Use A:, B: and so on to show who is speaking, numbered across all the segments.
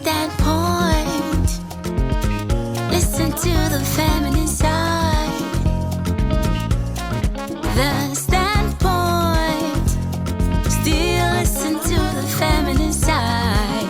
A: standpoint. Listen to the feminine side. The standpoint. Still listen to the feminine side.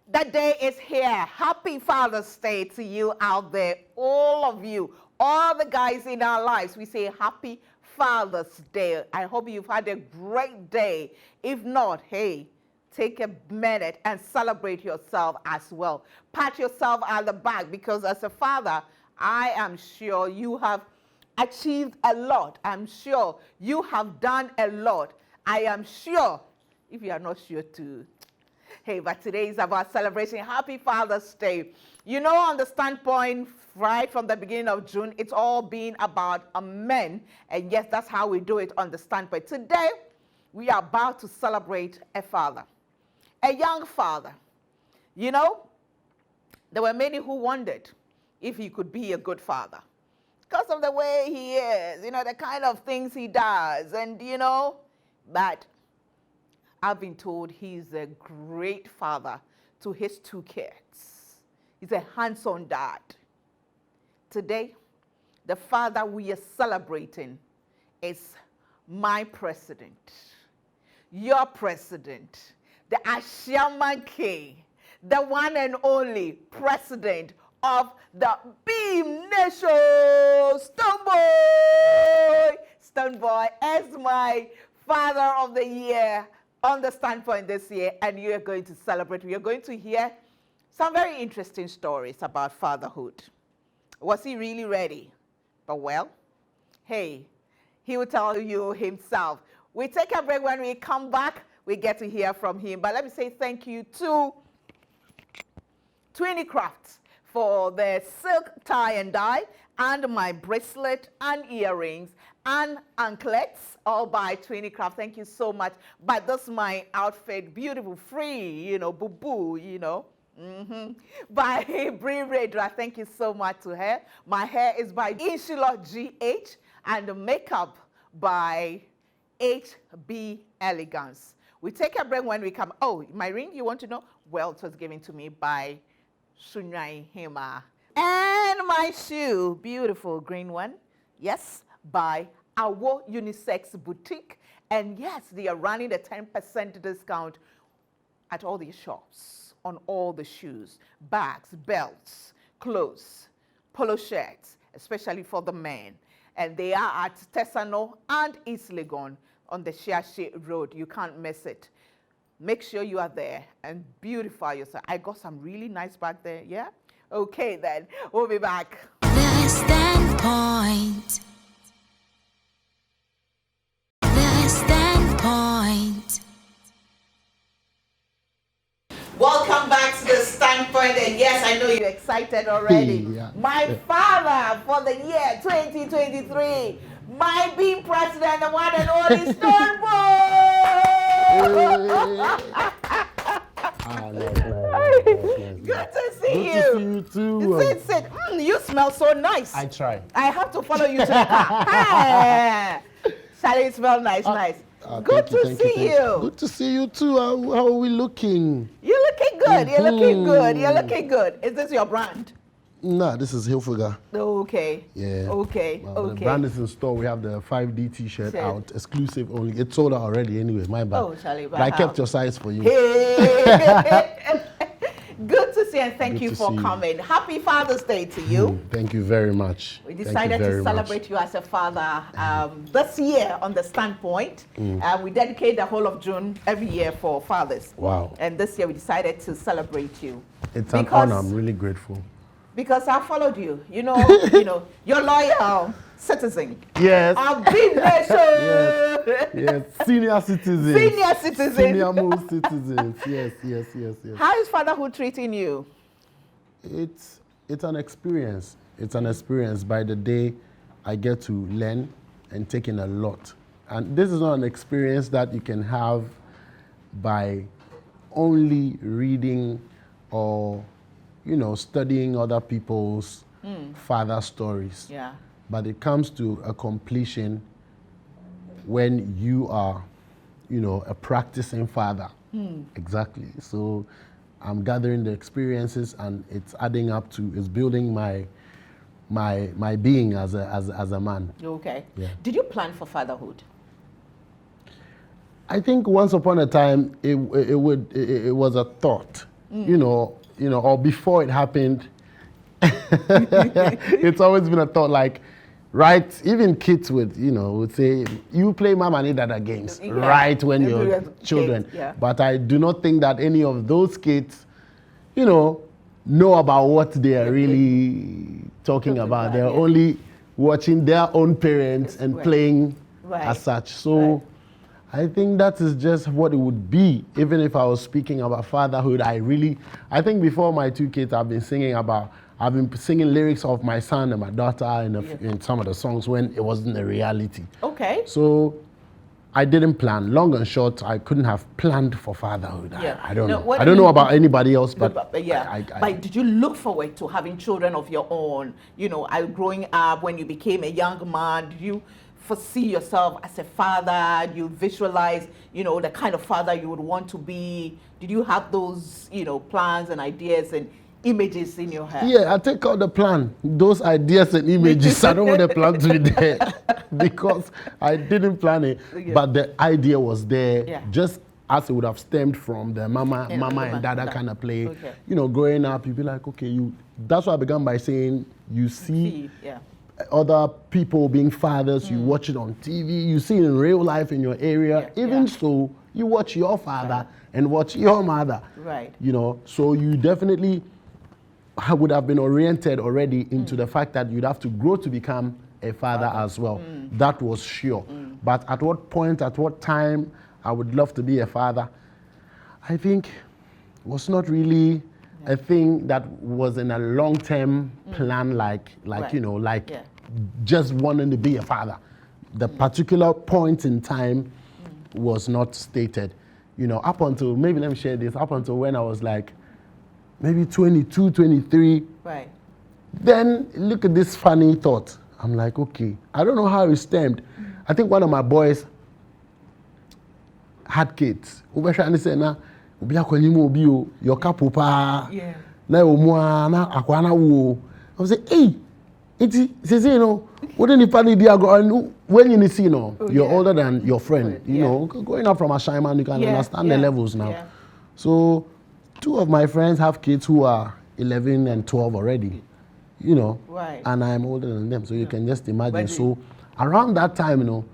B: That day is here. Happy Father's Day to you out there, all of you, all the guys in our lives. We say happy Father's Day. I hope you've had a great day. If not, hey, take a minute and celebrate yourself as well. Pat yourself on the back, because as a father, I am sure you have achieved a lot. I'm sure you have done a lot. I am sure, if you are not sure too. Hey, but today is about celebrating Happy Father's Day. You know, on the standpoint, right from the beginning of June, it's all been about men. And yes, that's how we do it on the standpoint. Today, we are about to celebrate a father, a young father. You know, there were many who wondered if he could be a good father because of the way he is, you know, the kind of things he does. And, you know, but I've been told he's a great father to his 2 kids. He's a hands-on dad. Today, the father we are celebrating is my president, your president, the Ashamanke, the one and only president of the Beam Nation, Stonebwoy. Stonebwoy is my Father of the Year on the standpoint this year, and you are going to celebrate. We are going to hear some very interesting stories about fatherhood. Was he really ready? But well, hey, he will tell you himself. We take a break. When we come back, we get to hear from him. But let me say thank you to Twinny Crafts for the silk tie and dye and my bracelet and earrings and anklets, all by Twinny Craft. Thank you so much. But this is my outfit, beautiful, free, you know, boo-boo, you know. By Brie Redra. Thank you so much to her. My hair is by Insula GH, and the makeup by HB Elegance. We take a break. When we come. Oh, my ring, you want to know? Well, it was given to me by Sunyai Hema. And my shoe, beautiful green one, yes, by Awo Unisex Boutique. And yes, they are running a 10% discount at all these shops on all the shoes, bags, belts, clothes, polo shirts, especially for the men. And they are at Tesano and East Legon on the Shiashi Road. You can't miss it. Make sure you are there and beautify yourself. I got some really nice back there, yeah? Okay, then. We'll be back.
A: The standpoint. The standpoint.
B: Welcome back to the standpoint. And yes, I know you're excited already.
C: Yeah.
B: My father for the year 2023. My being president, the one and only Stonebwoy. Good to see you.
C: Good to see you too.
B: Sit. You smell so nice.
C: I try.
B: I have to follow you to the car. Hey. Sally, smell nice. Good to see you.
C: Good to see you too. How are we looking?
B: You're looking good. You're looking good. Is this your brand?
C: Nah, this is Hilfiger.
B: Okay.
C: Yeah.
B: Okay.
C: The brand is in store. We have the 5D t-shirt out, exclusive only. It's sold out already anyway, my bad.
B: Oh, Charlie,
C: but I kept your size for you.
B: Hey. Good to see you, and thank you for coming. Happy Father's Day to you.
C: Thank you very much.
B: We decided to celebrate you as a father this year on the standpoint. We dedicate the whole of June every year for fathers.
C: Wow.
B: And this year we decided to celebrate you.
C: It's an honor. I'm really grateful.
B: Because I followed you. You know, you're loyal citizen.
C: Yes.
B: I've been there.
C: Yes. Senior citizens. Senior most citizens. Yes.
B: How is fatherhood treating you?
C: It's an experience. It's an experience. By the day, I get to learn and take in a lot. And this is not an experience that you can have by only reading or studying other people's father stories.
B: Yeah.
C: But it comes to a completion when you are, a practicing father. Exactly. So I'm gathering the experiences, and it's adding up to, it's building my being as a man.
B: Okay.
C: Yeah.
B: Did you plan for fatherhood?
C: I think once upon a time it was a thought, or before it happened. It's always been a thought, like, right? Even kids would say, you play mama and dada games, right, when you're children.
B: Kids, yeah.
C: But I do not think that any of those kids, know about what they are really talking about. They're only watching their own parents and playing as such. So I think that is just what it would be. Even if I was speaking about fatherhood, I think before my 2 kids, I've been singing lyrics of my son and my daughter in some of the songs when it wasn't a reality.
B: Okay.
C: So I didn't plan. Long and short, I couldn't have planned for fatherhood.
B: Yeah.
C: I don't know. I don't know about anybody else, but
B: But did you look forward to having children of your own? Growing up, when you became a young man, did you foresee yourself as a father? You visualize, the kind of father you would want to be? Did you have those, plans and ideas and images in your head?
C: Yeah, I take out the plan. Those ideas and images, I don't want the plan to be there because I didn't plan it.
B: Yeah.
C: But the idea was there,
B: Yeah.
C: just as it would have stemmed from the mama and dada kind of play.
B: Okay.
C: Growing up, you'd be like, okay, that's why I began by saying you see
B: Yeah.
C: other people being fathers, you watch it on TV, you see it in real life in your area. Even so, you watch your father and watch your mother.
B: Right.
C: So you definitely would have been oriented already into the fact that you'd have to grow to become a father as well. That was sure. But at what point, at what time I would love to be a father, I think was not really a thing that was in a long-term plan just wanting to be a father. The particular point in time was not stated. Up until, maybe let me share this, up until when I was like, maybe 22, 23.
B: Right.
C: Then look at this funny thought. I'm like, okay, I don't know how it stemmed. I think one of my boys had kids. I was like, hey, when you see, you're older than your friend. Going up from a shy man, you can understand the levels now.
B: Yeah.
C: So 2 of my friends have kids who are 11 and 12 already,
B: Right.
C: and I'm older than them, so you can just imagine. So around that time,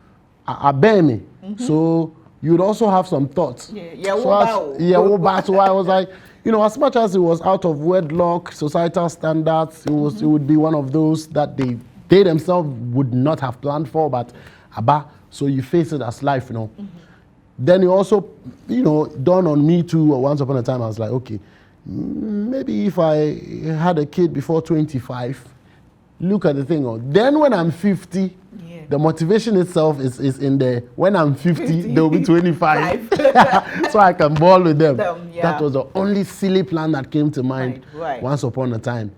C: I bear me. So you'd also have some thoughts. So I was like, as much as it was out of wedlock, societal standards, it would be one of those that they themselves would not have planned for, but so you face it as life, Then it also, dawned on me too. Once upon a time, I was like, okay, maybe if I had a kid before 25, look at the thing. Then when I'm 50, the motivation itself is in there. When I'm 50, they'll be 25. So I can ball with them. That was the only silly plan that came to mind once upon a time.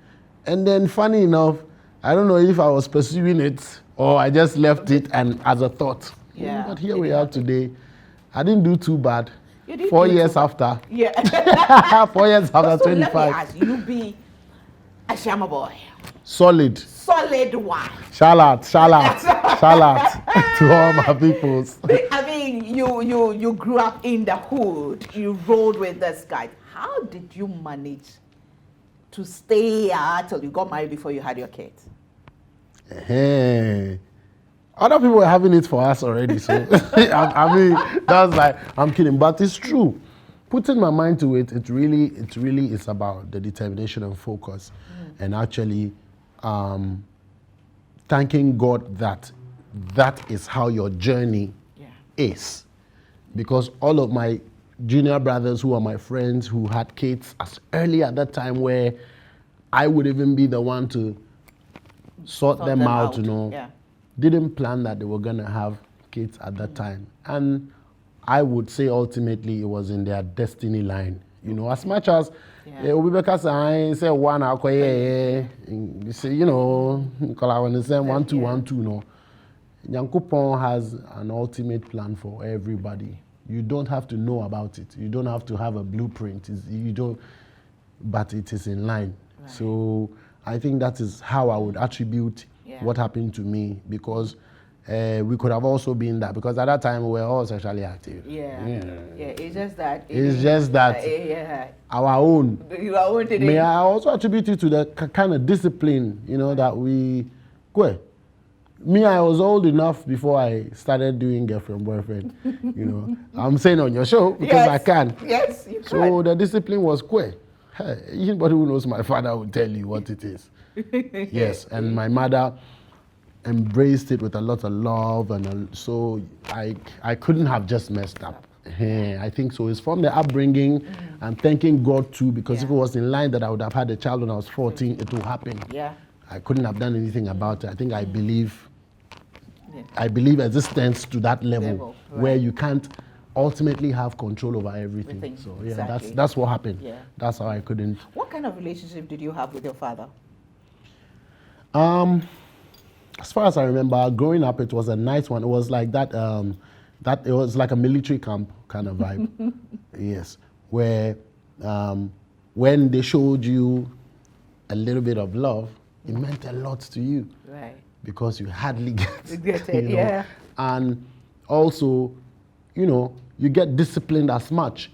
C: And then funny enough, I don't know if I was pursuing it or I just left it and as a thought.
B: Yeah.
C: But here we are today. I didn't do too bad. 4 years after.
B: Yeah.
C: 4 years after
B: So
C: 25.
B: let me ask you, be a Shama boy.
C: Solid.
B: Solid one.
C: Shout out to all my peoples.
B: I mean, you grew up in the hood. You rolled with this guy. How did you manage to stay till you got married before you had your kids?
C: Hey. Other people are having it for us already, so I mean, that's like, I'm kidding, but it's true. Putting my mind to it, it really is about the determination and focus, and actually thanking God that is how your journey is, because all of my junior brothers who are my friends who had kids as early at that time, where I would even be the one to sort them out, didn't plan that they were going to have kids at that time. And I would say ultimately it was in their destiny line, You know, as much as we because I say one you say, you know, when they say 1 2 1 2, no. Nyankopon has an ultimate plan for everybody. You don't have to know about it. You don't have to have a blueprint. But it is in line. Right. So I think that is how I would attribute what happened to me, because we could have also been that, because at that time we were all sexually active.
B: It's just that.
C: Our own.
B: Your own today.
C: May I also attribute it to the kind of discipline, you know, that we. Me, I was old enough before I started doing girlfriend, boyfriend. You know, I'm saying on your show because I can.
B: Yes, you can.
C: So the discipline was quick. Hey, anybody who knows my father will tell you what it is. Yes, and my mother embraced it with a lot of love, and so I couldn't have just messed up. I think so. It's from the upbringing, and thanking God too, because if it was in line that I would have had a child when I was 14, it would happen. I couldn't have done anything about it. I think I believe existence to that level where you can't ultimately have control over everything. So that's what happened. That's how I couldn't.
B: What kind of relationship did you have with your father?
C: As far as I remember, growing up, it was a nice one. It was like that. It was like a military camp kind of vibe. Yes, where when they showed you a little bit of love, it meant a lot to you.
B: Right.
C: Because you hardly get
B: it.
C: You know? And also, you know, you get disciplined as much.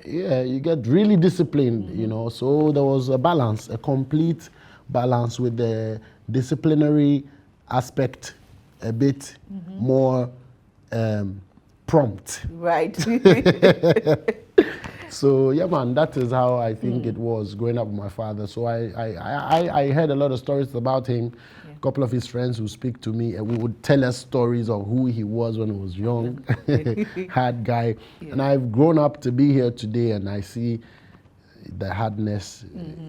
C: You get really disciplined, you know. So there was a balance, a complete balance, with the disciplinary aspect a bit more prompt.
B: Right.
C: So yeah, man, that is how I think it was growing up with my father. So I heard a lot of stories about him. A couple of his friends who speak to me, and we would tell us stories of who he was when he was young, hard guy. And I've grown up to be here today, and I see the hardness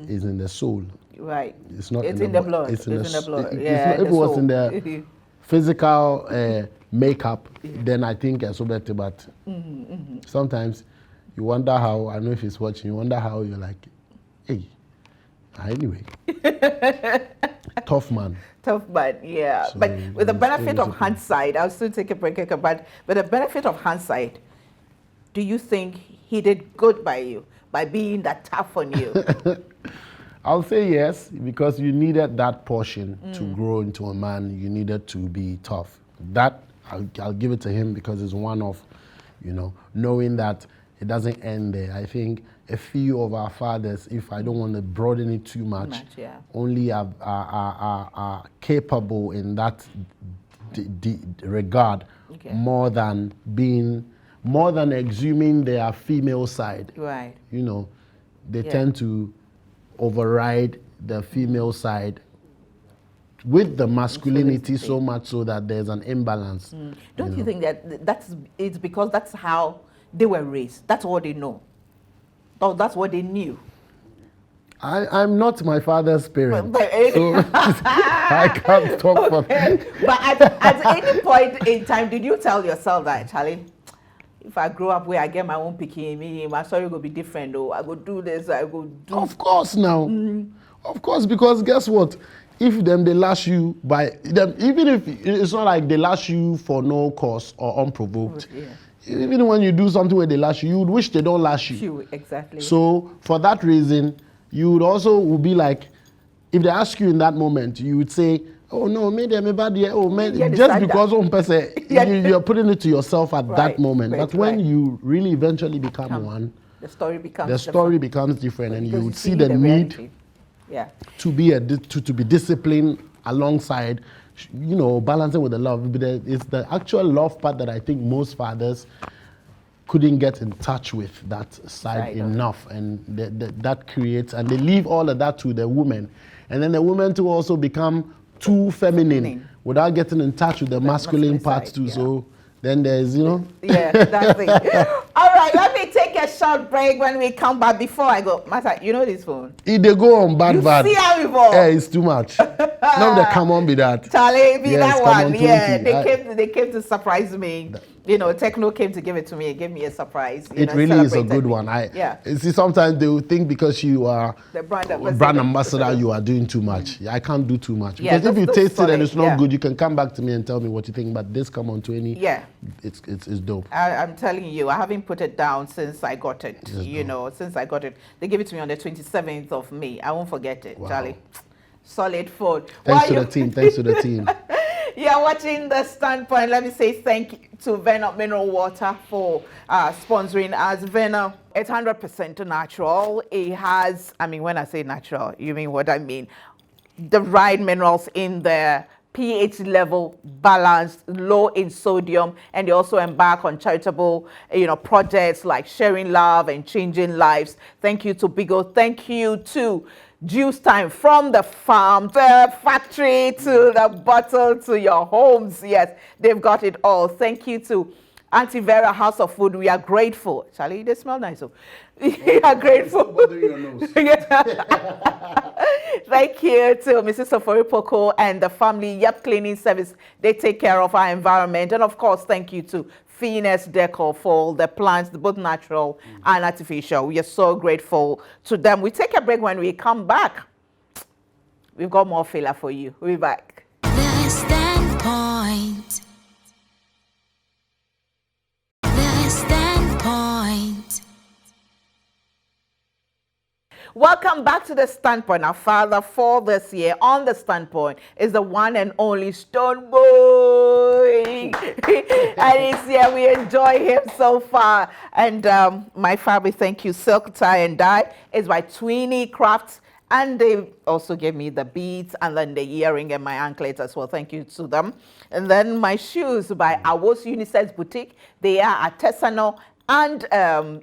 C: is in the soul.
B: Right.
C: It's not.
B: It's in the blood.
C: It's in the blood.
B: If
C: it was in the physical makeup, then I think it's so better. But sometimes you wonder how. I know if he's watching, you wonder how you're like, hey. Anyway, tough man.
B: Tough man, yeah. So but with the benefit of hindsight, I'll still take a break. But with the benefit of hindsight, do you think he did good by you, by being that tough on you?
C: I'll say yes, because you needed that portion to grow into a man. You needed to be tough. That, I'll give it to him, because it's one of, you know, knowing that it doesn't end there. I think a few of our fathers, if I don't want to broaden it too much, only are capable in that regard, more than exhuming their female side.
B: Right.
C: You know, they tend to override the female side with the masculinity so much so that there's an imbalance.
B: Don't you think that it's because that's how they were raised? That's what they know. That's what they knew.
C: I'm not my father's parent, so I can't talk for him.
B: But at any point in time, did you tell yourself that, Charlie, if I grow up where I get my own picking, my story will be different, though. I go do this, I go do...
C: Of course now. Of course, because guess what? If they lash you by them, even if it's not like they lash you for no cause or unprovoked, even when you do something where they lash you, you would wish they don't lash you.
B: Exactly.
C: So for that reason, you would also be like, if they ask you in that moment, you would say, oh no, maybe I'm bad. Oh man, just because one person, you're putting it to yourself at that moment. But when you really eventually become one,
B: the story becomes different,
C: and you would see the need to be disciplined alongside, you know, balancing with the love. But it's the actual love part that I think most fathers couldn't get in touch with that side enough, and that creates, and they leave all of that to the woman, and then the women too also become too feminine without getting in touch with the masculine parts too. So then there's, you know.
B: That's it. All right, let me take a short break. When we come back, before I go, Master, you know this phone?
C: If they go on bad.
B: See how before?
C: Yeah, it's too much. Now they come on be that.
B: Charlie, be
C: yes,
B: that one.
C: On
B: Yeah, they came to surprise me. You know, Techno came to give it to me. It gave me a surprise.
C: It really is a good one. You see, sometimes they will think because you are
B: the
C: brand ambassador, you are doing too much. I can't do too much. Because if you taste it and it's not good, you can come back to me and tell me what you think. But this come on 20.
B: Yeah.
C: It's dope.
B: I'm telling you, I haven't put it down since I got it. Since I got it. They gave it to me on the 27th of May. I won't forget it, wow. Charlie. Solid phone.
C: Thanks to the team.
B: You're watching The Standpoint. Let me say thank you to Vena Mineral Water for sponsoring us. Vena, it's 100% natural. It has, when I say natural, you mean what I mean. The right minerals in there, pH level balanced, low in sodium, and they also embark on charitable, projects like sharing love and changing lives. Thank you to Bigo. Thank you to Juice Time, from the farm, the factory, to the bottle, to your homes. Yes, they've got it all. Thank you to Auntie Vera, House of Food. We are grateful. Charlie, they smell nice. So we are grateful. Thank you to Mrs. Sofori Poco and the family Yep Cleaning Service. They take care of our environment. And of course, thank you to Phoenix Decor for the plants, both natural and artificial. We are so grateful to them. We take a break. When we come back, we've got more filler for you. We'll be back.
A: The Standpoint. The Standpoint.
B: Welcome back to The Standpoint. Our father for this year on The Standpoint is the one and only Stonebwoy. And he's here. We enjoy him so far. And my family, thank you. Silk Tie and Dye is by Tweenie Crafts. And they also gave me the beads and then the earring and my anklet as well. Thank you to them. And then my shoes by Awos Unisex Boutique. They are artisanal and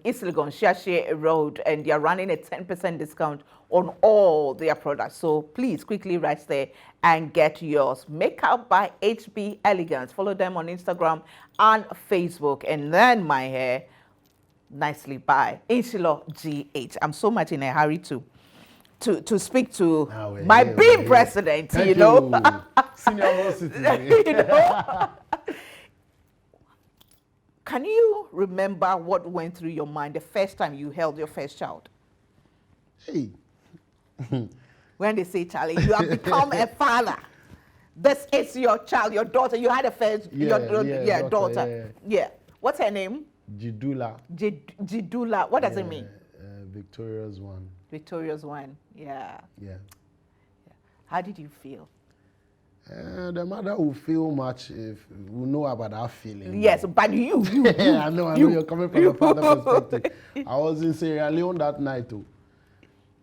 B: East Legon Shiashe Road, and they're running a 10% discount on all their products. So please quickly rush there and get yours. Makeup by HB Elegance. Follow them on Instagram and Facebook. And then my hair, nicely by Inshilo GH. I'm so much in a hurry to speak to my being president,
C: Thank you. Senior most citizen.
B: Can you remember what went through your mind the first time you held your first child?
C: Hey.
B: When they say, Charlie, you have become a father. This is your child, your daughter. You had a first daughter. Yeah. What's her name?
C: Jidula.
B: Jidula. What does it mean?
C: Victorious one.
B: Victorious one. Yeah.
C: Yeah.
B: How did you feel?
C: The mother will feel much if we know about that feeling.
B: Yes, but you.
C: I know you're coming from a father perspective. I was in Sierra Leone that night too,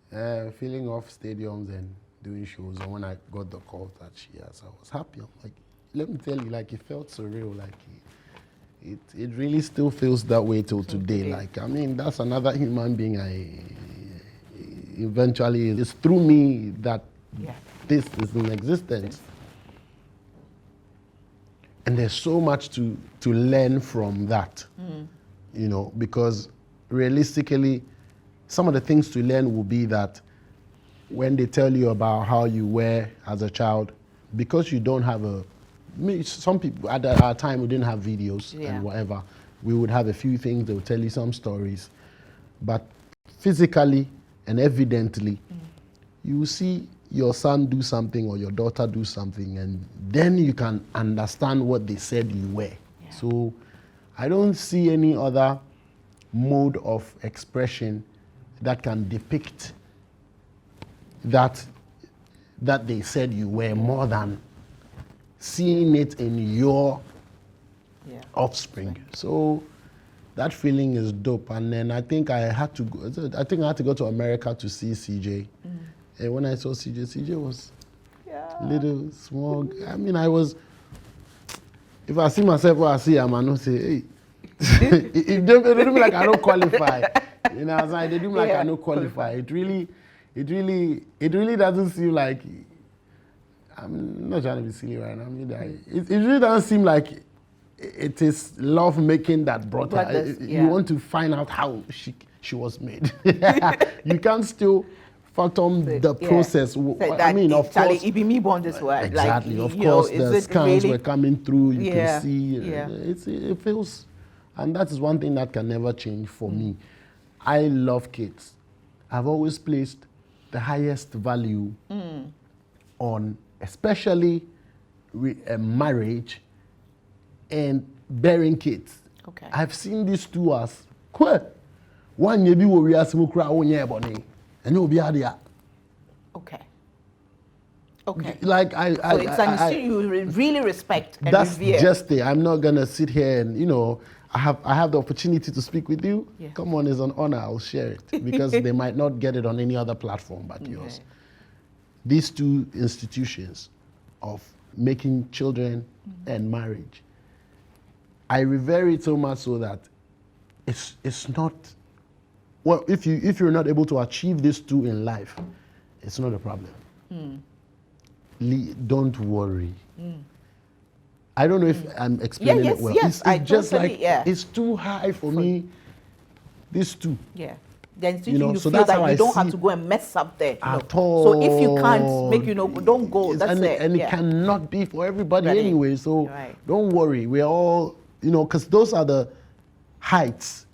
C: filling off stadiums and doing shows. And when I got the call that she has, I was happy. I'm like, let me tell you, like it felt surreal. Like it really still feels that way till today. Like that's another human being. Eventually, it's through me that this is in existence. And there's so much to learn from that, because realistically, some of the things to learn will be that when they tell you about how you were as a child, because you don't have some people, at our time, we didn't have videos and whatever. We would have a few things, they would tell you some stories. But physically and evidently, you see your son do something or your daughter do something, and then you can understand what they said you were. Yeah. So I don't see any other mode of expression that can depict that they said you were more than seeing it in your offspring. So that feeling is dope. And then I think I had to go to America to see CJ. And when I saw CJ was little, small. If I see myself or I see him, I don't say, hey. They do me like I don't qualify. They do me like I don't qualify. It really doesn't seem like, I'm not trying to be silly right now. It really doesn't seem like it is love making that brought her.
B: This,
C: You want to find out how she was made. You can't still fathom the process. I mean, of course.
B: It be me born this way.
C: Exactly.
B: Like,
C: of course, the scans
B: really?
C: were coming through. You can see.
B: Yeah.
C: It feels, and that is one thing that can never change for me. I love kids. I've always placed the highest value on, especially marriage and bearing kids.
B: Okay.
C: I've seen these two as one yebi wo wi asemu kura wo nye boni and you be adia.
B: Okay. Okay.
C: Like
B: so it's an issue you really respect and
C: that's
B: revere.
C: just it. I'm not gonna sit here and I have the opportunity to speak with you.
B: Yeah.
C: Come on, it's an honor. I'll share it because they might not get it on any other platform but yours. These two institutions of making children and marriage, I revere it so much so that it's not. Well, if you're not able to achieve these two in life, it's not a problem. Don't worry. I don't know if I'm explaining it well.
B: Yes,
C: it's just
B: totally,
C: like it's too high for me. These two.
B: Yeah. The institution you
C: so
B: feel
C: that's how
B: that you
C: I
B: don't
C: see
B: have to go and mess up there.
C: at all.
B: So if you can't make don't go. That's it.
C: And it cannot be for everybody
B: Right.
C: anyway. So don't worry. We're all because those are the heights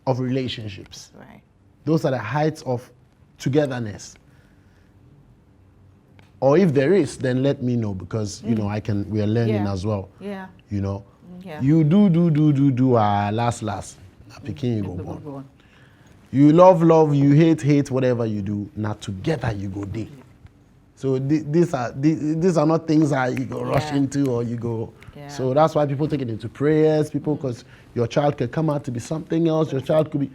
C: of relationships.
B: Right.
C: Those are the heights of togetherness. Or if there is, then let me know because we are learning as well.
B: Yeah. Yeah.
C: You do last. Picking you go born. You love, you hate, whatever you do. Now together you go day. So these are not things that you go rush into or you go. Yeah. So that's why people take it into prayers. Because your child could come out to be something else. Your child could be.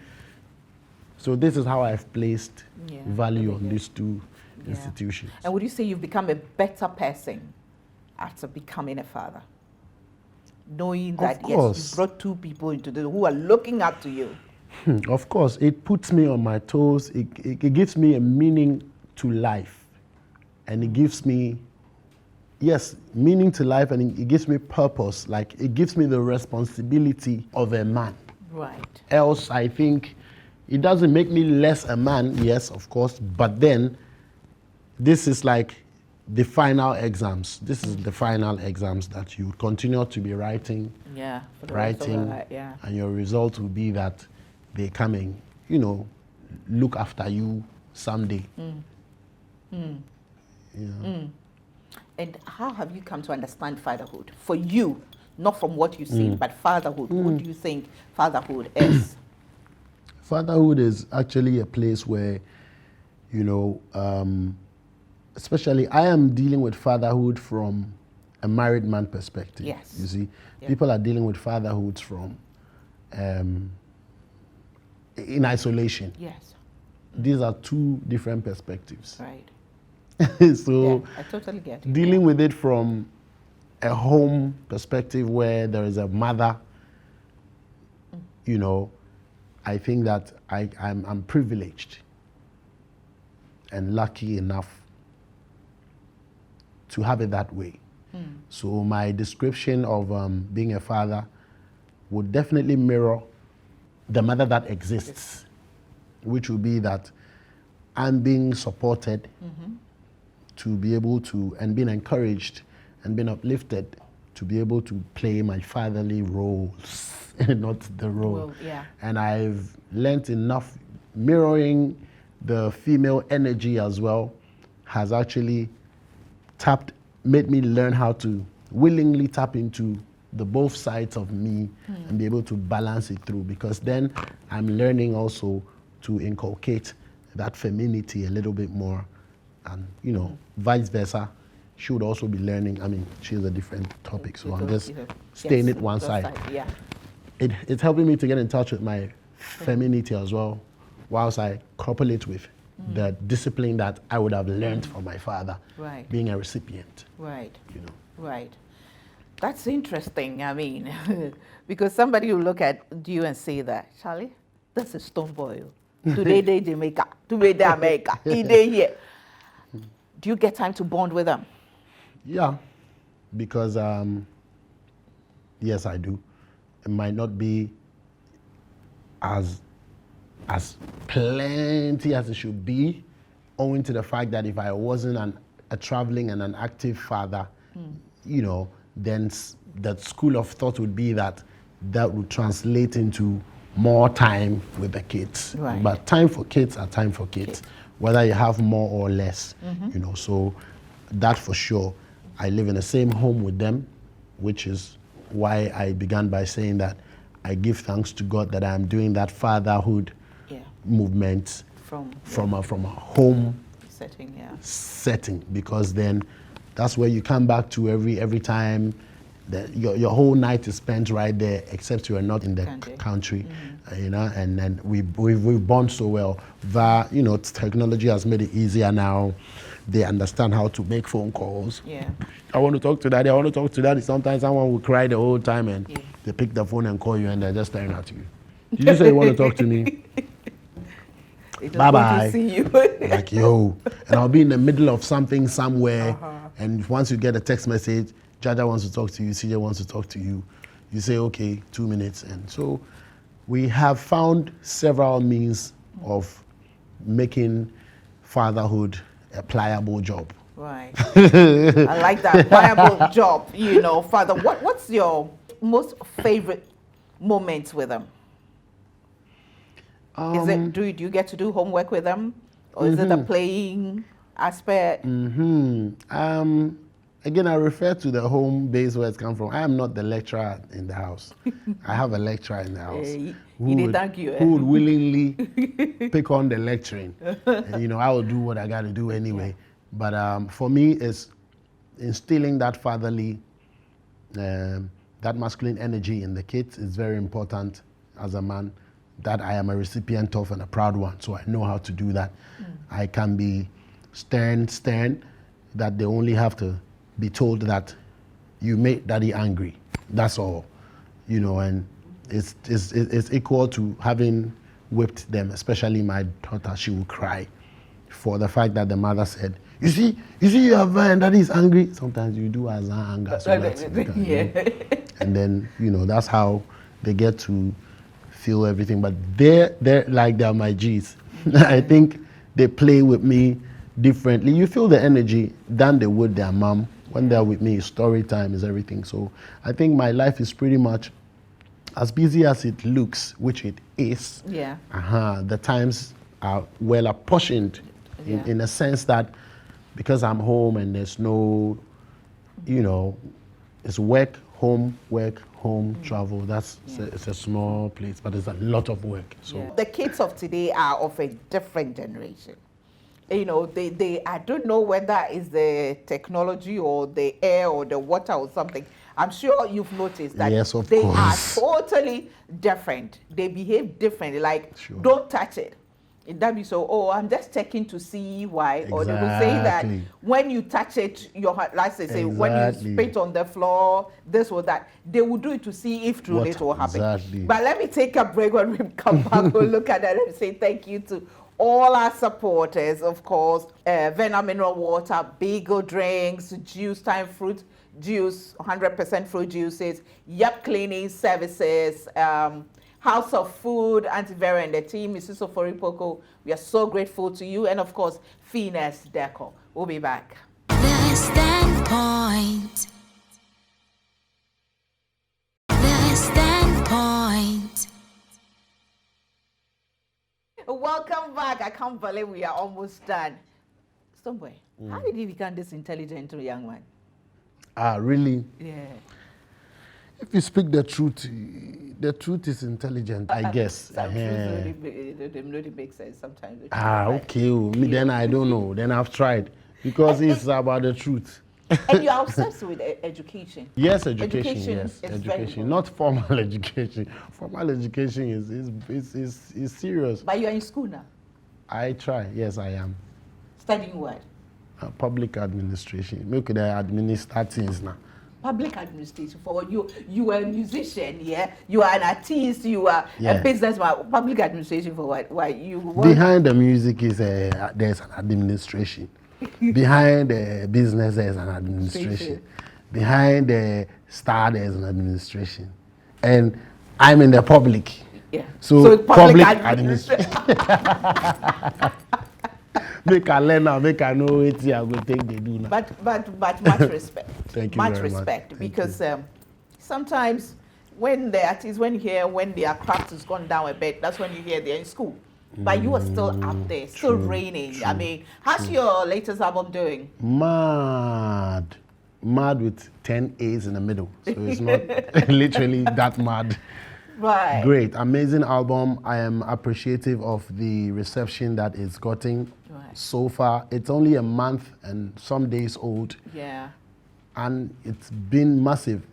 C: So this is how I've placed value on these two institutions.
B: And would you say you've become a better person after becoming a father? Knowing that yes, you brought two people into this who are looking up to you.
C: Of course, it puts me on my toes. It gives me a meaning to life. And it gives me, meaning to life, and it gives me purpose. Like, it gives me the responsibility of a man.
B: Right.
C: Else, I think, it doesn't make me less a man, yes, of course, but then this is like the final exams. This is the final exams that you continue to be writing.
B: Yeah. For the
C: writing,
B: rest of the life,
C: and your result will be that they come and, look after you someday.
B: And how have you come to understand fatherhood? For you, not from what you've seen, but fatherhood. What do you think fatherhood is?
C: Fatherhood is actually a place where, especially I am dealing with fatherhood from a married man perspective.
B: Yes.
C: You see, people are dealing with fatherhoods from in isolation.
B: Yes.
C: These are two different perspectives.
B: Right.
C: So
B: I totally get it.
C: dealing with it from a home perspective where there is a mother, I think that I'm privileged and lucky enough to have it that way. So my description of being a father would definitely mirror the mother that exists, which would be that I'm being supported to be able to, and being encouraged and being uplifted to be able to play my fatherly roles, not the role.
B: Well, yeah.
C: And I've learnt enough. Mirroring the female energy as well has actually made me learn how to willingly tap into the both sides of me and be able to balance it through, because then I'm learning also to inculcate that femininity a little bit more, and vice versa. She would also be learning. I mean, she's a different topic, so I'm just staying at one side.
B: Yeah.
C: It's helping me to get in touch with my femininity as well, whilst I couple it with the discipline that I would have learned from my father, being a recipient.
B: Right. Right. That's interesting. I mean, because somebody will look at you and say that, Charlie, that's a Stonebwoy. Today they Jamaica, today they America, today here. Do you get time to bond with them?
C: Yeah, because Yes, I do. It might not be as plenty as it should be, owing to the fact that if I wasn't a traveling and an active father, you know, then that school of thought would be that would translate into more time with the kids.
B: Right.
C: But time for kids are time for kids, whether you have more or less, you know, so that for sure. I live in the same home with them, which is why I began by saying that I give thanks to God that I'm doing that fatherhood movement from a home setting, because then that's where you come back to every time. Your whole night is spent right there, except you are not in the country, you know. And then we've bond so well that, you know, technology has made it easier now. They understand how to make phone calls. Yeah. I want to talk to daddy. I want to talk to daddy. Sometimes someone will cry the whole time, and they pick the phone and call you, and they're just staring at you. Did you say you want to talk to me? Bye bye. See you. Like, yo, and I'll be in the middle of something somewhere, and once you get a text message, Jaja wants to talk to you, CJ wants to talk to you. You say, okay, 2 minutes. And so we have found several means of making fatherhood a pliable job.
B: Right. I like that, pliable job. You know, Father, what's your most favorite moments with them? Is it, do you get to do homework with them? Or is it a playing aspect?
C: Again, I refer to the home base where it's come from. I am not the lecturer in the house. I have a lecturer in the house who would willingly pick on the lecturing. And, you know, I will do what I got to do anyway. But for me, it's instilling that fatherly, that masculine energy in the kids is very important as a man, that I am a recipient of and a proud one. So I know how to do that. I can be stern, that they only have to be told that you made daddy angry. That's all, you know, and it's equal to having whipped them, especially my daughter. She will cry for the fact that the mother said, you see you have and daddy is angry. Sometimes you do as anger, so and then, you know, that's how they get to feel everything. But they're like they're my G's. I think they play with me differently. You feel the energy than they would their mom. When they're with me, story time is everything. So I think my life is pretty much as busy as it looks, which it is. Yeah. The times are well apportioned in a sense that because I'm home and there's no, you know, it's work, home, travel. It's a small place, but it's a lot of work. So
B: the kids of today are of a different generation. You know, I don't know whether it's the technology or the air or the water or something. I'm sure you've noticed that they are totally different. They behave differently. Like, don't touch it. That be so, oh, I'm just checking to see why. Exactly. Or they will say that when you touch it, like they say, when you spit on the floor, this or that, they will do it to see if truly it will happen. Exactly. But let me take a break. When we come back, we'll look at that and say thank you to all our supporters, of course. Vena Mineral Water, Beagle Drinks, Juice Time Fruit Juice, 100% fruit juices, Yup Cleaning Services, House of Food, Auntie Vera and the team, Mrs. Oforipoko, we are so grateful to you. And of course, Finesse Deco. We'll be back.
A: The Standpoint. The Standpoint.
B: Welcome back. I can't believe we are almost done. Stonebwoy, how did you become this intelligent young man?
C: Really?
B: Yeah.
C: If you speak the truth is intelligent, I guess.
B: Some truths really make sense sometimes.
C: Okay. Then I don't know. Then I've tried. Because it's about the truth.
B: And you are obsessed with education.
C: Yes, education. Not formal education. Formal education is serious.
B: But you are in school now?
C: I try. Yes, I am.
B: Studying what?
C: Public administration. Make the administer things now.
B: Public administration for you. You are a musician, yeah. You are an artist. You are a businessman. Public administration for what? Why you?
C: Behind the music is there's an administration. Behind the business there's an administration. Behind the starred as an administration. And I'm in the public.
B: Yeah.
C: So public
B: administration.
C: Make I learn now, make I know what I will take they do now.
B: But much respect.
C: Thank you
B: much
C: very
B: respect
C: much.
B: Because sometimes when the artists, when their craft has gone down a bit, that's when you hear they're in school. But you are still out there, still reigning.
C: True,
B: I mean, how's your latest album doing?
C: Mad with 10 A's in the middle. So it's not literally that mad.
B: Right.
C: Great, amazing album. I am appreciative of the reception that it's gotten so far. It's only a month and some days old.
B: Yeah.
C: And it's been massive.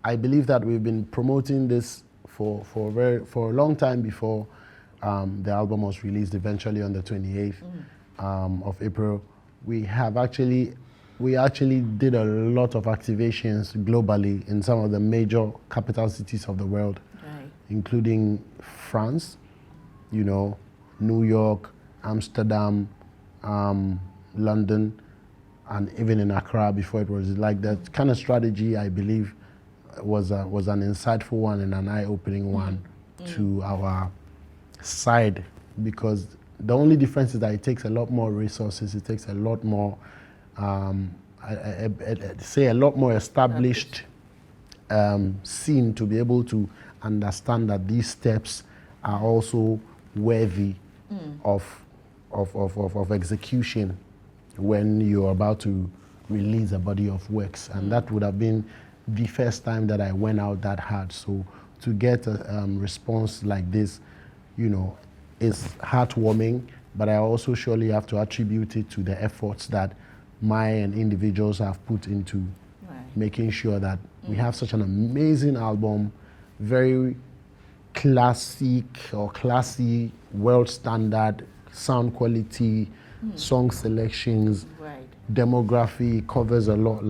C: I believe that we've been promoting this for a long time before the album was released eventually on the 28th of April. We actually did a lot of activations globally in some of the major capital cities of the world, including France, New York, Amsterdam, London, and even in Accra before it was like that kind of strategy, I believe, was an insightful one and an eye-opening one to our side, because the only difference is that it takes a lot more resources, it takes a lot more, a lot more established scene to be able to understand that these steps are also worthy of execution when you're about to release a body of works. And that would have been the first time that I went out that hard. So to get a response like this, is heartwarming, but I also surely have to attribute it to the efforts that and individuals have put into making sure that we have such an amazing album, very classic or classy, world standard sound quality, song selections, demography, covers a lot,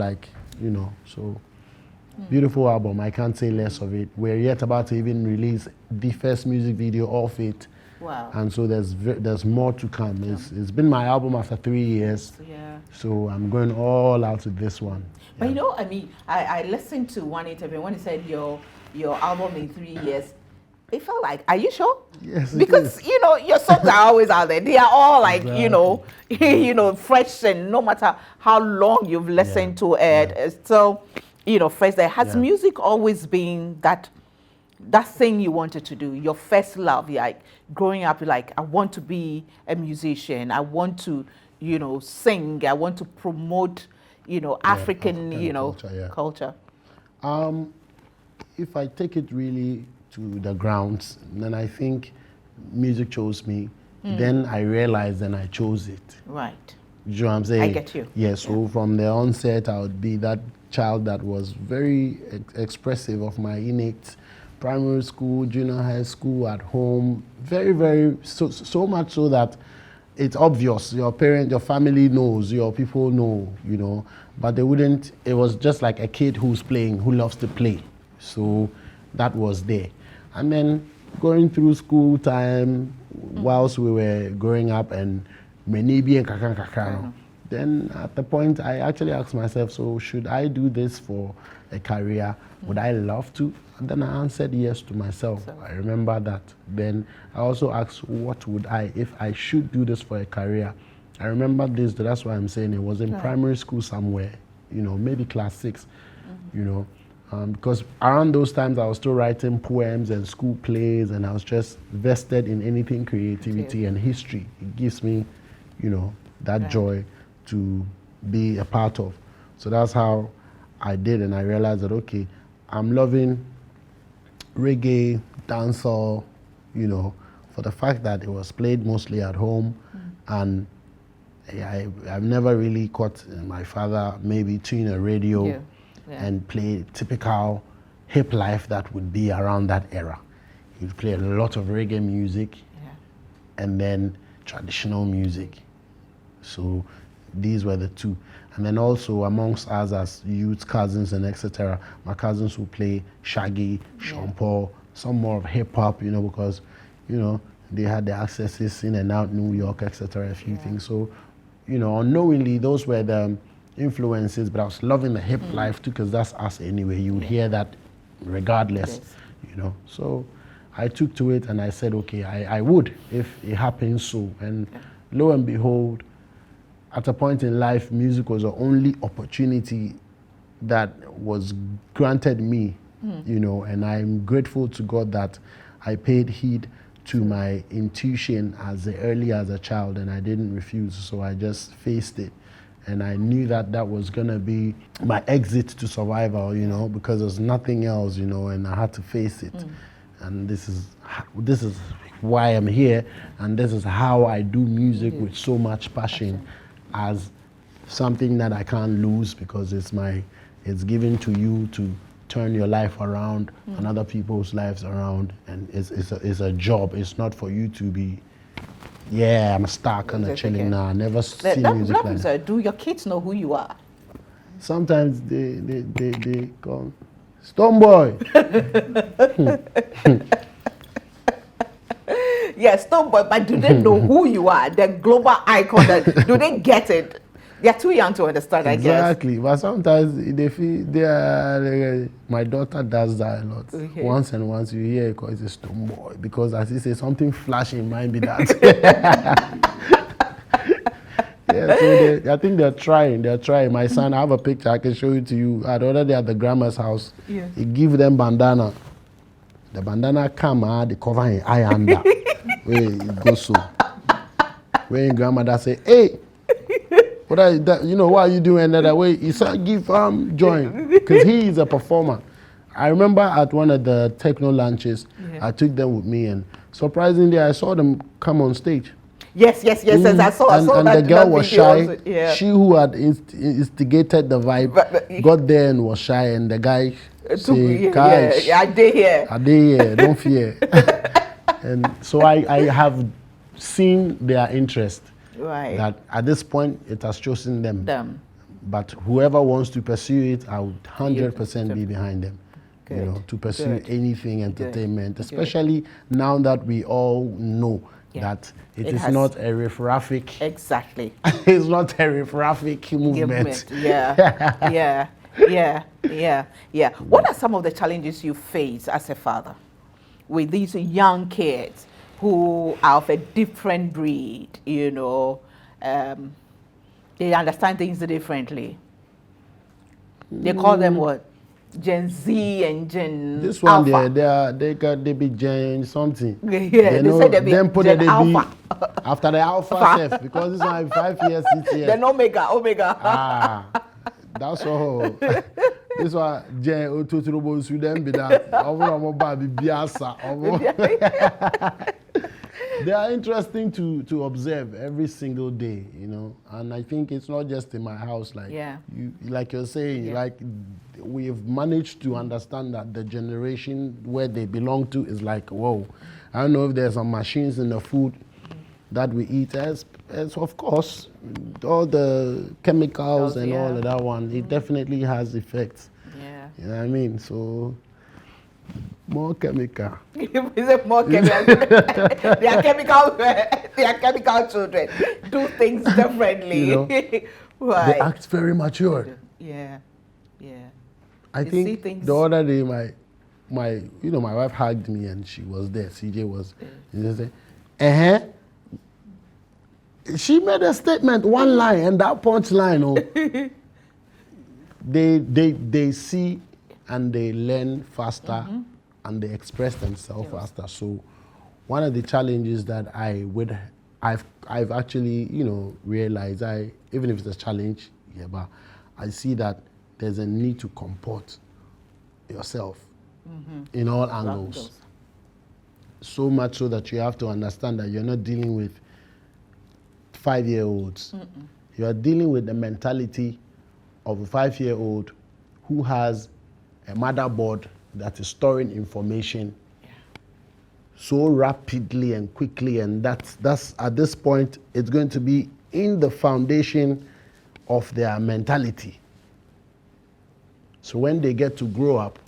C: so beautiful album. I can't say less of it. We're yet about to even release the first music video of it.
B: Wow.
C: And so there's more to come. It's been my album after 3 years.
B: Yeah.
C: So I'm going all out with this one.
B: But I listened to one interview when he said your album in 3 years. It felt like, are you sure?
C: Yes.
B: Because your songs are always out there. They are all like, fresh, and no matter how long you've listened to it, it's still, fresh. There has music always been that thing you wanted to do, your first love, like growing up, like, I want to be a musician, I want to, sing, I want to promote, African, culture.
C: If I take it really to the grounds, then I think music chose me. Then I realized and I chose it.
B: Right.
C: You know what I'm saying?
B: I get you.
C: Yeah, so from the onset, I would be that child that was very expressive of my innate primary school, junior high school, at home, very, very, so much so that it's obvious. Your parent, your family knows, your people know, but they wouldn't, it was just like a kid who's playing, who loves to play. So that was there. And then going through school time, whilst we were growing up, and Menibi and Kakan, then at the point I actually asked myself, so should I do this for a career? Would I love to? And then I answered yes to myself. I remember that. Then I also asked, what would if I should do this for a career? I remember this, that's why I'm saying it was in primary school somewhere, maybe class 6, because around those times I was still writing poems and school plays, and I was just vested in anything creativity and history. It gives me, that joy to be a part of. So that's how I did, and I realized that, okay, I'm loving reggae, dancehall, for the fact that it was played mostly at home, and I've never really caught my father maybe tune a radio and play typical hip life that would be around that era. He'd play a lot of reggae music and then traditional music. So these were the two. And then also amongst us as youth, cousins and etc., my cousins would play Shaggy, Sean Paul, some more of hip hop, because, they had the accesses in and out, New York, etc., a few things. So, unknowingly, those were the influences, but I was loving the hip life too, because that's us anyway. You would hear that regardless, you know. So I took to it and I said, okay, I would if it happens so. And lo and behold, at a point in life, music was the only opportunity that was granted me, you know, and I'm grateful to God that I paid heed to my intuition as early as a child, and I didn't refuse, so I just faced it. And I knew that that was gonna be my exit to survival, you know, because there's nothing else, you know, and I had to face it. And this is why I'm here, and this is how I do music with so much passion, as something that I can't lose, because it's given to you to turn your life around and other people's lives around, and it's a job. It's not for you to be, I'm stuck and chilling now. I never see music like that.
B: Do your kids know who you are?
C: Sometimes they call Stonebwoy.
B: Yes, Stonebwoy, but do they know who you are? The global icon. Do they get it? They're too young to understand, I guess.
C: Exactly, but sometimes they feel my daughter does that a lot. Okay. Once and once you hear it called a Stonebwoy, because as he says, something flashing might be that. So I think they're trying. My son, I have a picture, I can show it to you. The other day at the grandma's house, he give them bandana. The bandana come out, they cover his eye under. Where it goes so. When grandmother say, hey, what are what are you doing that way? He said, give join, because he is a performer. I remember at one of the techno lunches, I took them with me, and surprisingly, I saw them come on stage.
B: Yes, I saw
C: and
B: that.
C: And the girl was shy.
B: Also, yeah.
C: She who had instigated the vibe got there and was shy, and the guy said,
B: I did here.
C: Don't fear. And so I have seen their interest.
B: Right.
C: That at this point, it has chosen them. But whoever wants to pursue it, I would 100% be behind them. Good. You know, to pursue anything entertainment, especially now that we all know that it is not a riff-raffic.
B: Exactly.
C: It's not a riff-raffic movement.
B: Yeah. What are some of the challenges you face as a father with these young kids who are of a different breed, you know? They understand things differently. They call them what? Gen Z and Gen
C: This one
B: Alpha.
C: they be Gen something.
B: Yeah, they said they be Gen Alpha.
C: After the Alpha self, because this one 5 years, 6 years.
B: Then Omega.
C: That's all. This one Gen Ototrobo Sudan be that. They are interesting to observe every single day, you know, and I think it's not just in my house, like you're saying, like we've managed to understand that the generation where they belong to is like, whoa, I don't know if there's some machines in the food that we eat, as of course, all the chemicals and all of that one, it definitely has effects. Yeah. You know what I mean? So more chemical.
B: More chemical. They are chemical children. Do things differently.
C: You know, they act very mature.
B: Yeah.
C: I think the other day my wife hugged me and she was there. CJ was. And she said, she made a statement, one line, and that punchline, they see and they learn faster. And they express themselves faster. So one of the challenges that I've actually, realized, even if it's a challenge, but I see that there's a need to comport yourself in all angles. So much so that you have to understand that you're not dealing with 5-year-olds. You are dealing with the mentality of a 5-year-old who has a motherboard that is storing information so rapidly and quickly, and that's at this point it's going to be in the foundation of their mentality. So when they get to grow up,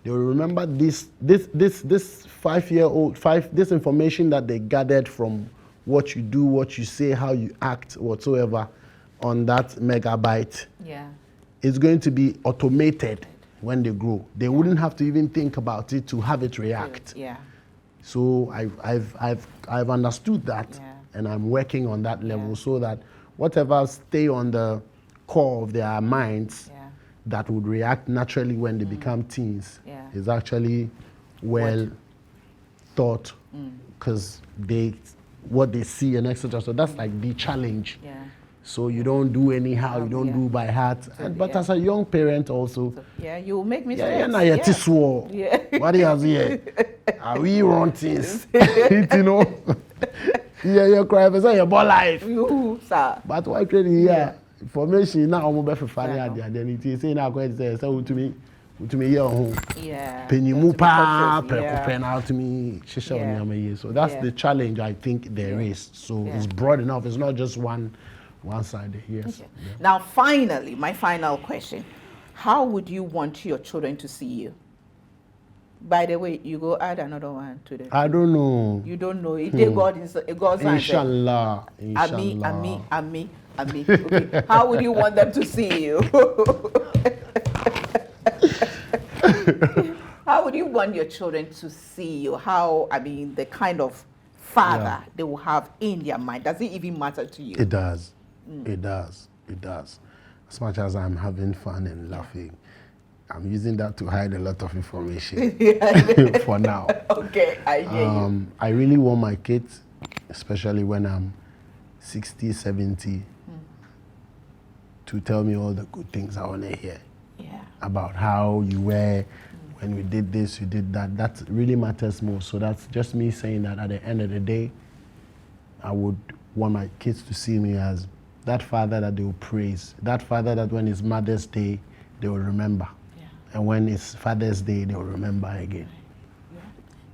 C: they will remember this 5-year-old this information that they gathered from what you do, what you say, how you act, whatsoever, on that megabyte.
B: Yeah.
C: It's going to be automated when they grow. They wouldn't have to even think about it to have it react.
B: Yeah.
C: So I've understood that, and I'm working on that level so that whatever stay on the core of their minds that would react naturally when they become teens is actually well thought, because what they see and etc. So that's like the challenge. Yeah. So you don't do anyhow, you don't do by heart. But as a young parent also,
B: you make mistakes.
C: What is here? Are we wrong things? You know? You cry for your ball life. But why crazy? Information now I'm for funny idea. Then it is saying now going to say to me here home. Penny mupa pen out to me. So that's the challenge I think there is. So it's broad enough. It's not just one side. Yes.
B: Okay. Now finally, my final question. How would you want your children to see you? By the way, you go add another one to the.
C: I don't know.
B: You don't know. It God's
C: Inshallah.
B: Ami. Okay. How would you want them to see you? How would you want your children to see you? The kind of father they will have in their mind. Does it even matter to you?
C: It does. It does. As much as I'm having fun and laughing, I'm using that to hide a lot of information for now.
B: Okay, I hear you.
C: I really want my kids, especially when I'm 60, 70, to tell me all the good things I want to hear. About how you were, when we did this, you did that. That really matters more. So that's just me saying that at the end of the day, I would want my kids to see me as that father that they will praise. That father that when it's Mother's Day, they will remember. And when it's Father's Day, they will remember again.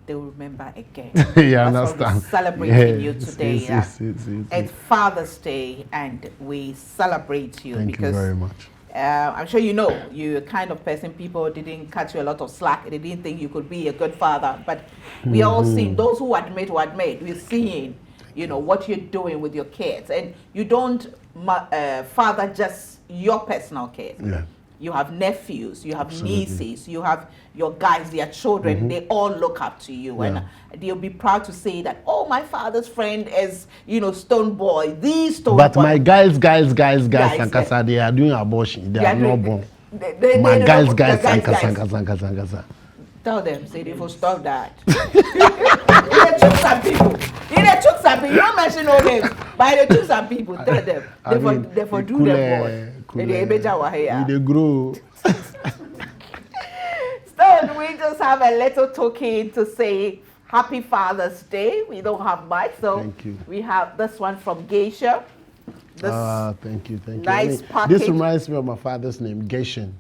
B: They will remember again.
C: You understand?
B: Celebrating you today.
C: It's
B: Father's Day, and we celebrate you.
C: Thank you very much.
B: I'm sure you know, you're the kind of person people didn't cut you a lot of slack. They didn't think you could be a good father. But we all seen, those who admit, we're seeing, what you're doing with your kids. And you don't father just your personal kids. You have nephews, you have nieces, you have your guys, their children. They all look up to you, and they'll be proud to say that, oh, my father's friend is, Stonebwoy, the Stonebwoy.
C: But my guys, Sankasa, they are doing abortion. They are not born. My guys, Sankasa.
B: Tell them, say they will stop that. They took some people. You don't mention no names, but they took some people. Tell them. They for do their boy.
C: They grow.
B: So we just have a little token to say Happy Father's Day. We don't have much, so
C: thank you.
B: We have this one from Geisha.
C: Thank you.
B: Nice package.
C: This reminds me of my father's name, Geisha.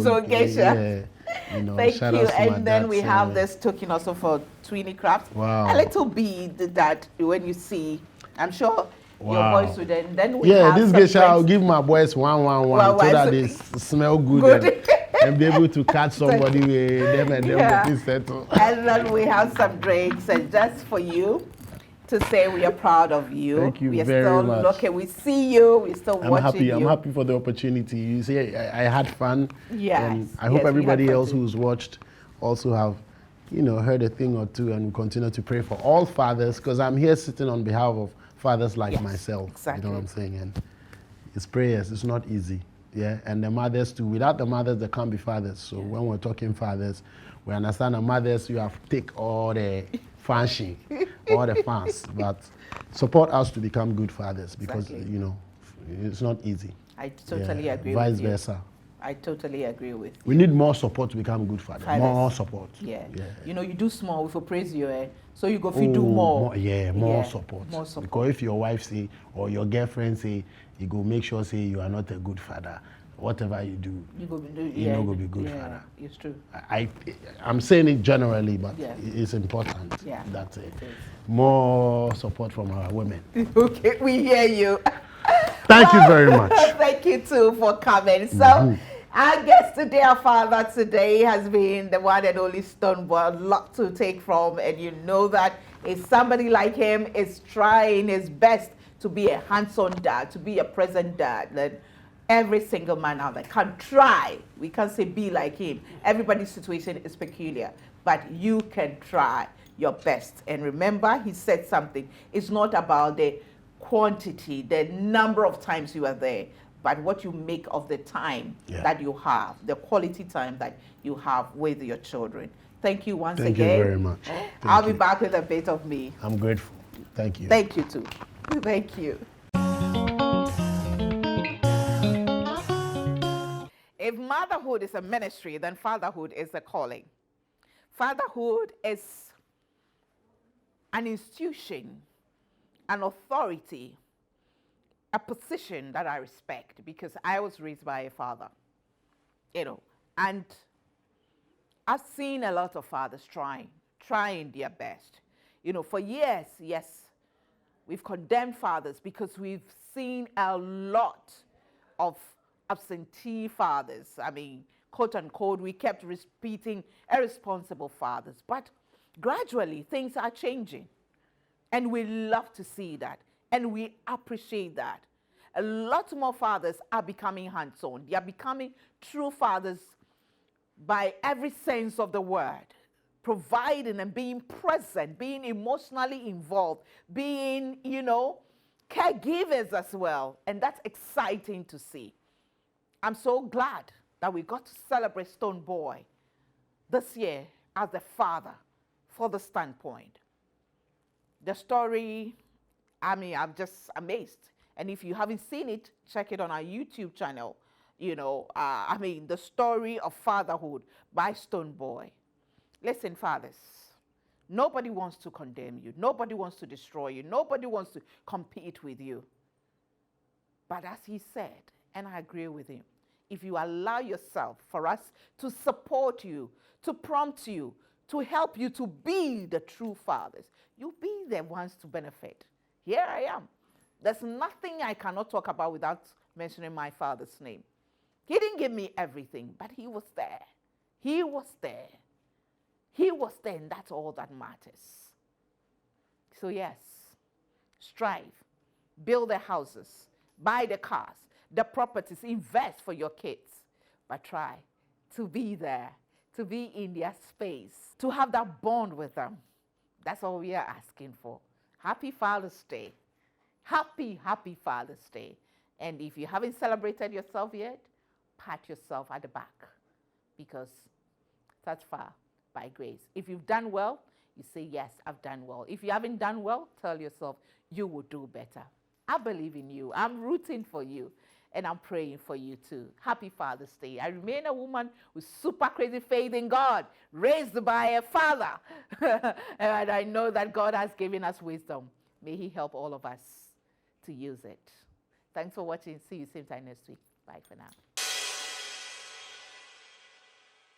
B: So Geisha. Thank you. And then we have this token also for Tweenie Crafts.
C: Wow.
B: A little bead that when you see, I'm sure your boys would then we have
C: this Geisha, I'll give my boys one so that they smell good. And be able to catch somebody with them and them settle.
B: And then we have some drinks, and just for you to say we are proud of you.
C: Thank you
B: we are
C: very
B: still
C: much.
B: Looking, we see you, we're still watching you.
C: I'm happy for the opportunity. You see, I had fun.
B: Yes.
C: And I hope everybody else who's watched also have, heard a thing or two, and continue to pray for all fathers, because I'm here sitting on behalf of fathers like myself.
B: Exactly.
C: You know what I'm saying? And it's prayers. It's not easy. And the mothers too. Without the mothers, there can't be fathers. So when we're talking fathers, we understand the mothers, you have to take all the function, all the fans, but support us to become good fathers, because it's not easy.
B: I totally agree
C: Vice
B: with you.
C: versa.
B: I totally agree with you.
C: We need more support to become good fathers. More support.
B: You do small, we will praise you. So you go if you do more.
C: More support.
B: More support.
C: Because if your wife say, or your girlfriend say, you go make sure say you are not a good father. Whatever you do, you're not going to be good father.
B: It's true.
C: I'm saying it generally, but it's important. That's it. More support from our women.
B: Okay, we hear you.
C: Thank you very much.
B: Thank you too for coming. So our guest today, our father today, has been the one and only Stonebwoy. A lot to take from, and you know that if somebody like him is trying his best to be a hands-on dad, to be a present dad, that every single man out there can try. We can't say be like him. Everybody's situation is peculiar, but you can try your best. And remember, he said something. It's not about the quantity, the number of times you are there, but what you make of the time that you have, the quality time that you have with your children. Thank you once again.
C: Thank you very much.
B: I'll be back with a bit of me.
C: I'm grateful. Thank you.
B: Thank you too. Thank you. If motherhood is a ministry, then fatherhood is a calling. Fatherhood is an institution, an authority, a position that I respect because I was raised by a father, and I've seen a lot of fathers trying their best. For years, yes, we've condemned fathers because we've seen a lot of absentee fathers. I mean, quote unquote, we kept repeating irresponsible fathers. But gradually, things are changing. And we love to see that. And we appreciate that. A lot more fathers are becoming hands-on. They are becoming true fathers by every sense of the word. Providing and being present, being emotionally involved, being, caregivers as well. And that's exciting to see. I'm so glad that we got to celebrate Stonebwoy this year as the father for the Standpoint. The story, I'm just amazed. And if you haven't seen it, check it on our YouTube channel. The story of fatherhood by Stonebwoy. Listen, fathers, nobody wants to condemn you. Nobody wants to destroy you. Nobody wants to compete with you. But as he said, and I agree with him, if you allow yourself for us to support you, to prompt you, to help you to be the true fathers, you'll be the ones to benefit. Here I am. There's nothing I cannot talk about without mentioning my father's name. He didn't give me everything, but he was there. He was there. He was there, and that's all that matters. So yes, strive, build the houses, buy the cars, the properties, invest for your kids, but try to be there, to be in their space, to have that bond with them. That's all we are asking for. Happy Father's Day. Happy, happy Father's Day. And if you haven't celebrated yourself yet, pat yourself at the back, because that's far by grace. If you've done well, you say, yes, I've done well. If you haven't done well, tell yourself you will do better. I believe in you. I'm rooting for you. And I'm praying for you too. Happy Father's Day. I remain a woman with super crazy faith in God, raised by a father. And I know that God has given us wisdom. May he help all of us to use it. Thanks for watching. See you same time next week. Bye for now.